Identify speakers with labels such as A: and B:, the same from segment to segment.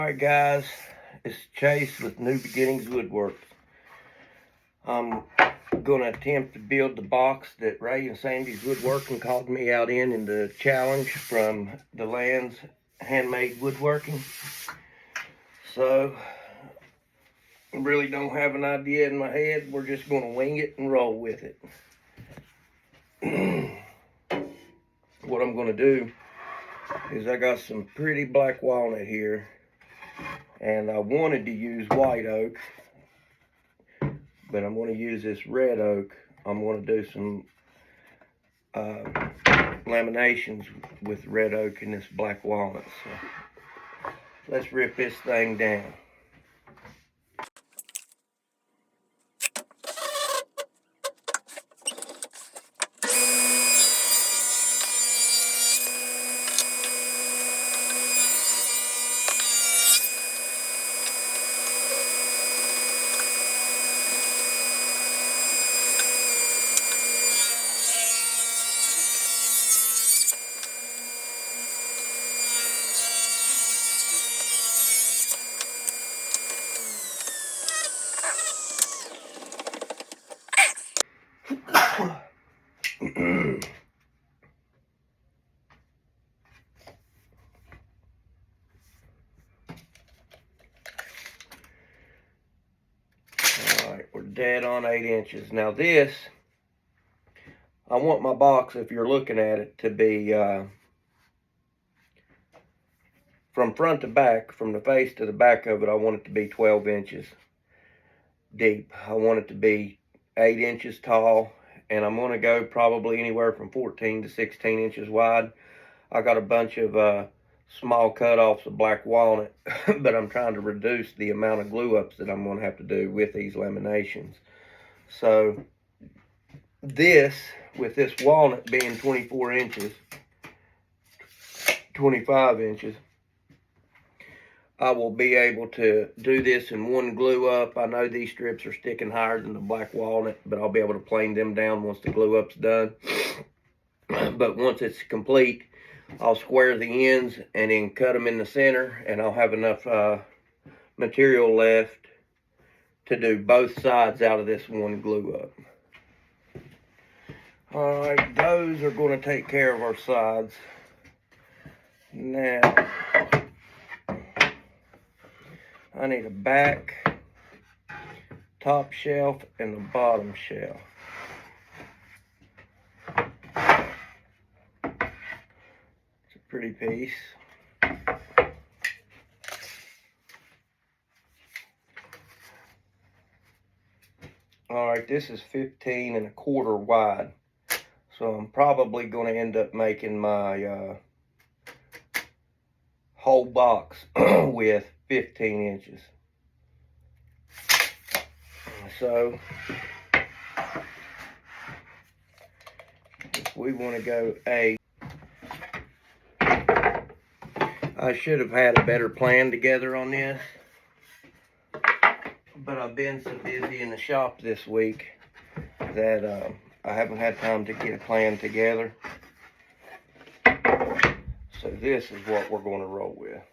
A: Alright guys, it's Chase with New Beginnings Woodworks. I'm going to attempt to build the box that Ray and Sandy's Woodworking called me out in the challenge from the Land's Handmade Woodworking. So, I really don't have an idea in my head. We're just going to wing it and roll with it. What I'm going to do is I got some pretty black walnut here. And I wanted to use white oak, but I'm going to use this red oak. I'm going to do some laminations with red oak and this black walnut. So let's rip this thing down. Alright, we're dead on 8 inches. Now this, I want my box, if you're looking at it, to be from front to back, from the face to the back of it, I want it to be 12 inches deep. I want it to be 8 inches tall, and I'm going to go probably anywhere from 14 to 16 inches wide. I got a bunch of small cut-offs of black walnut, but I'm trying to reduce the amount of glue-ups that I'm going to have to do with these laminations. So this, with this walnut being 24 inches, 25 inches, I will be able to do this in one glue up. I know these strips are sticking higher than the black walnut, but I'll be able to plane them down once the glue up's done. But once it's complete, I'll square the ends and then cut them in the center, and I'll have enough material left to do both sides out of this one glue up. Alright, those are going to take care of our sides. Now, I need a back, top shelf, and the bottom shelf. It's a pretty piece. Alright, this is 15 1/4 wide. So I'm probably going to end up making my whole box with 15 inches. So if we want to go 8, I should have had a better plan together on this, but I've been so busy in the shop this week that I haven't had time to get a plan together. So this is what we're going to roll with.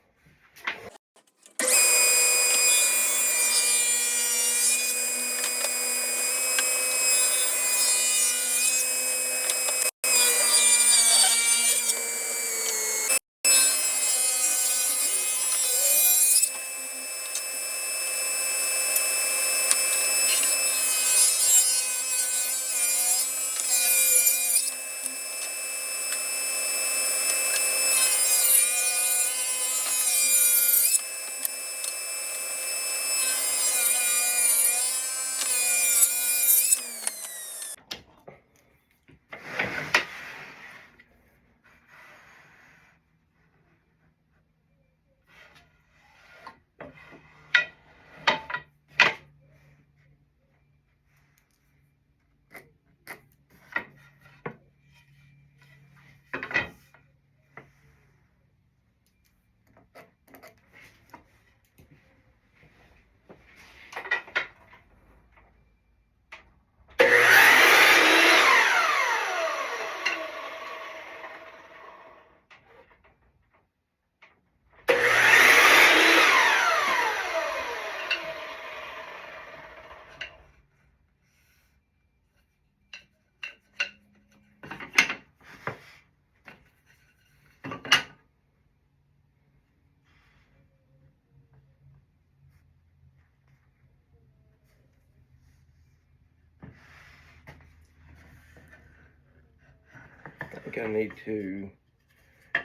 A: think I need to,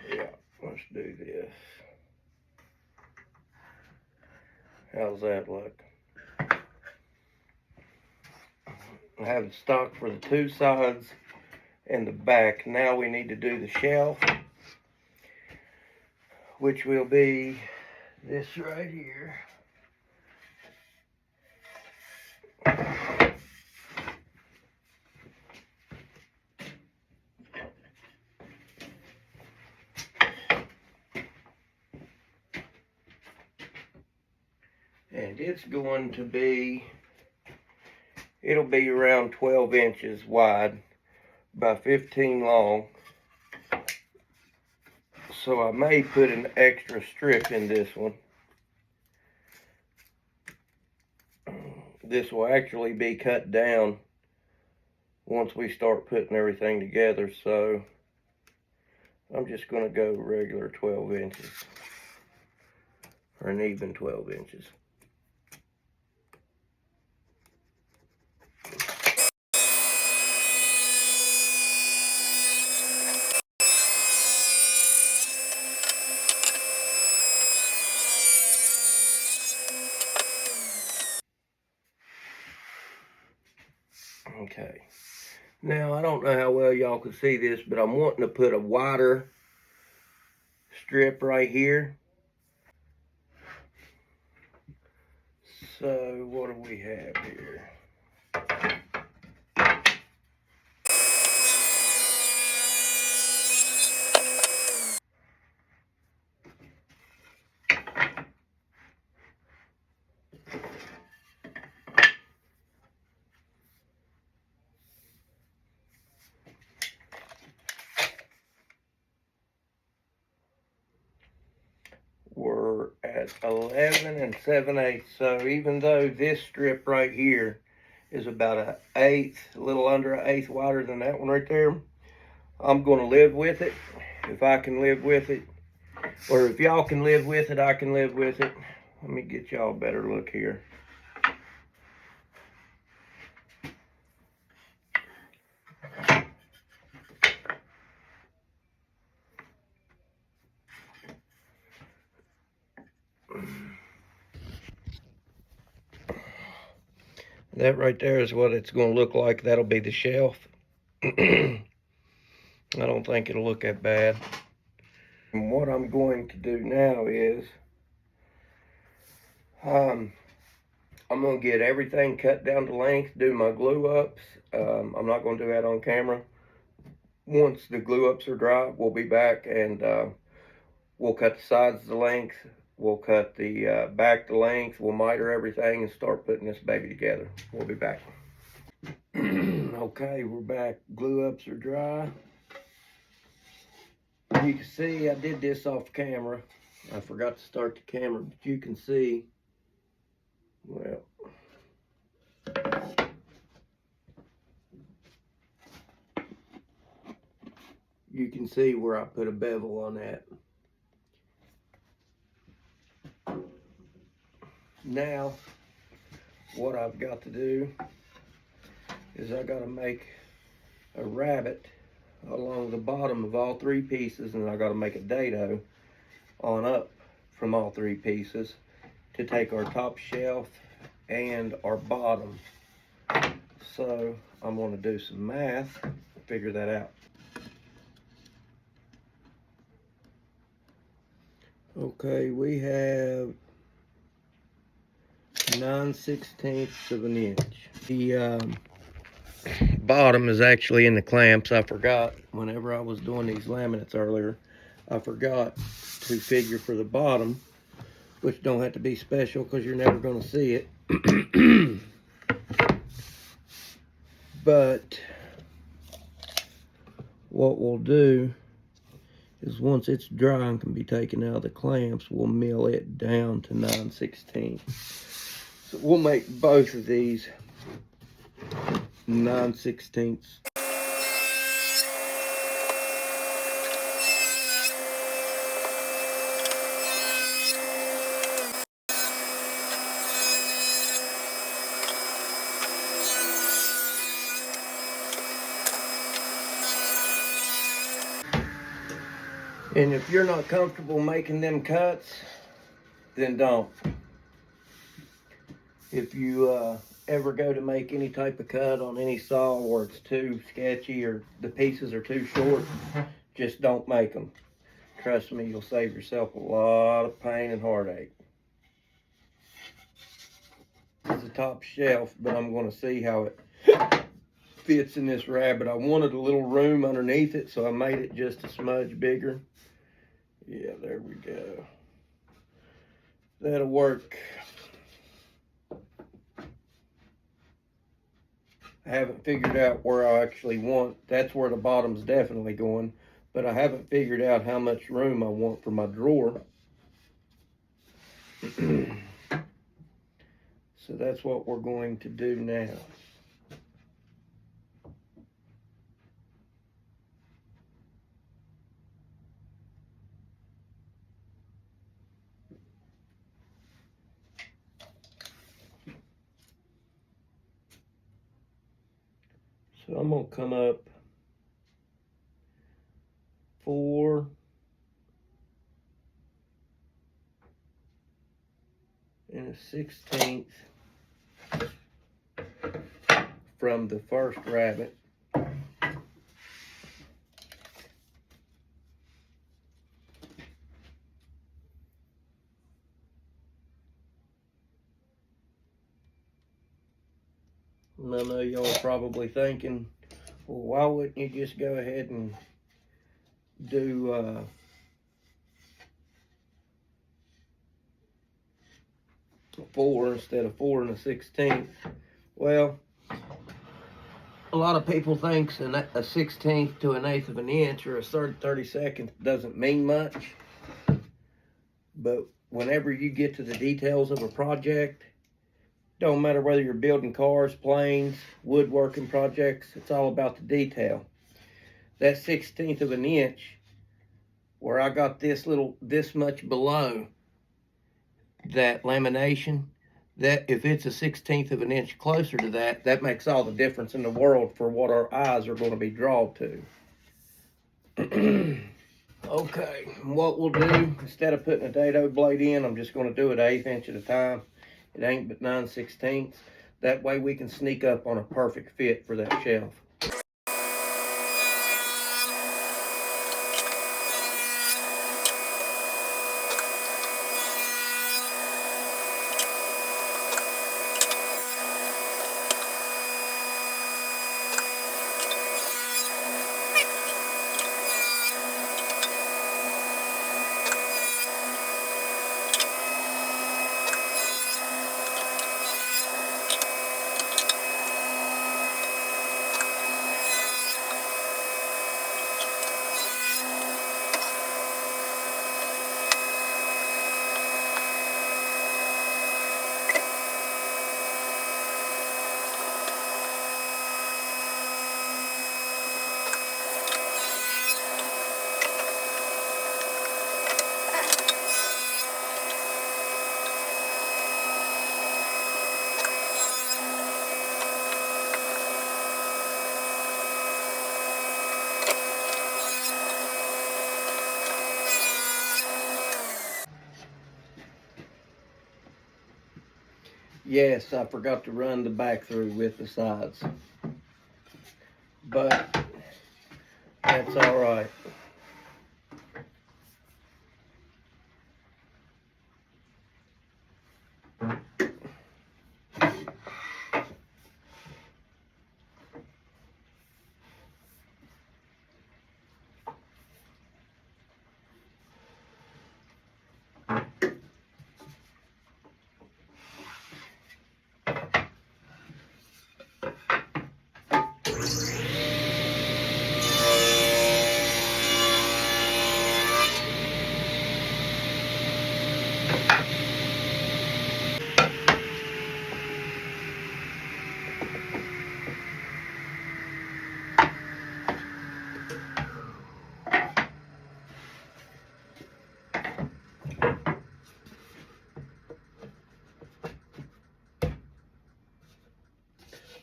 A: yeah, let's do this. How's that look? I have the stock for the two sides and the back. Now we need to do the shelf, which will be this right here. And it's going to be, it'll be around 12 inches wide by 15 long. So I may put an extra strip in this one. This will actually be cut down once we start putting everything together. So I'm just going to go regular 12 inches, or an even 12 inches. Okay, now I don't know how well y'all can see this, but I'm wanting to put a wider strip right here. So what do we have here? We're at 11 7/8. So even though this strip right here is about an eighth, a little under an eighth wider than that one right there, I'm going to live with it. If I can live with it, or if y'all can live with it, I can live with it. Let me get y'all a better look here. That right there is what it's going to look like. That'll be the shelf. I don't think it'll look that bad. And what I'm going to do now is I'm going to get everything cut down to length, do my glue ups. I'm not going to do that on camera. Once the glue ups are dry, we'll be back and we'll cut the sides to length. We'll cut the back to length. We'll miter everything and start putting this baby together. We'll be back. Okay, we're back. Glue ups are dry. You can see I did this off camera. I forgot to start the camera, but you can see, well, you can see where I put a bevel on that. Now, what I've got to do is I got to make a rabbet along the bottom of all three pieces, and I got to make a dado on up from all three pieces to take our top shelf and our bottom. So I'm going to do some math, figure that out. Okay, we have 9/16 of an inch. The bottom is actually in the clamps. I forgot whenever I was doing these laminates earlier, I forgot to figure for the bottom, which don't have to be special because you're never going to see it. But what we'll do is once it's dry and can be taken out of the clamps, we'll mill it down to 9/16. So we'll make both of these 9/16. And if you're not comfortable making them cuts, then don't. If you ever go to make any type of cut on any saw or it's too sketchy or the pieces are too short, just don't make them. Trust me, you'll save yourself a lot of pain and heartache. This is a top shelf, but I'm going to see how it fits in this rabbit. I wanted a little room underneath it, so I made it just a smudge bigger. Yeah, there we go. That'll work. I haven't figured out where I actually want. That's where the bottom's definitely going, but I haven't figured out how much room I want for my drawer. So that's what we're going to do now. So I'm going to come up 4 1/16 from the first rabbit. And I know y'all are probably thinking, well, why wouldn't you just go ahead and do 4 instead of 4 1/16? Well, a lot of people think a 1/16 to 1/8 of an inch or a 30/32 doesn't mean much. But whenever you get to the details of a project, don't matter whether you're building cars, planes, woodworking projects, it's all about the detail. That 1/16 of an inch, where I got this much below that lamination, that if it's a 1/16 of an inch closer to that, that makes all the difference in the world for what our eyes are going to be drawn to. Okay, what we'll do, instead of putting a dado blade in, I'm just going to do it 1/8 inch at a time. It ain't but 9/16. That way we can sneak up on a perfect fit for that shelf. Yes, I forgot to run the back through with the sides, but that's all right.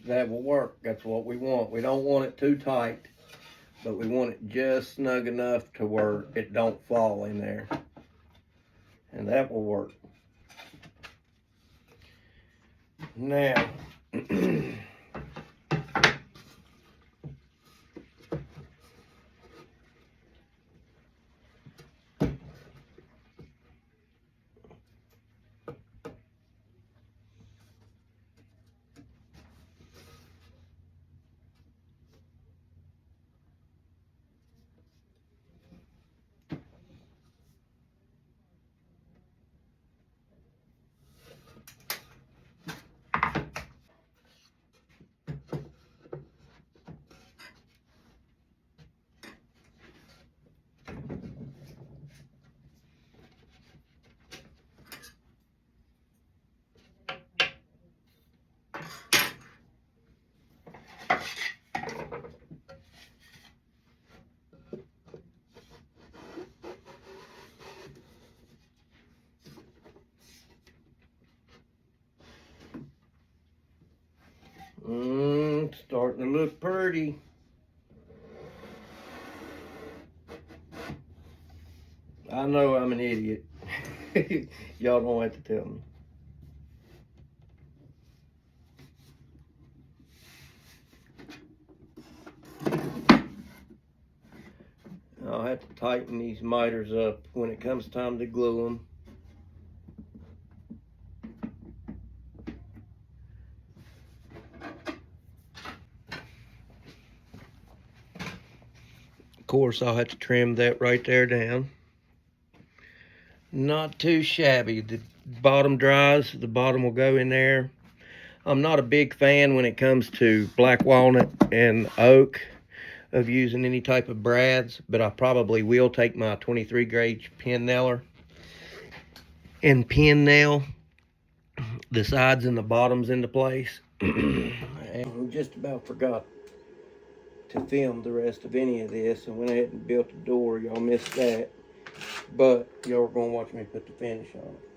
A: That will work. That's what we want. We don't want it too tight. but we want it just snug enough to where it don't fall in there. And that will work. Now, starting to look pretty. I know I'm an idiot. Y'all don't have to tell me. I'll have to tighten these miters up when it comes time to glue them. Of course, I'll have to trim that right there down. Not too shabby. The bottom dries, the bottom will go in there. I'm not a big fan when it comes to black walnut and oak of using any type of brads, but I probably will take my 23 gauge pin nailer and pin nail the sides and the bottoms into place. And I just about forgot to film the rest of any of this and went ahead and built the door. Y'all missed that, but y'all are gonna watch me put the finish on it.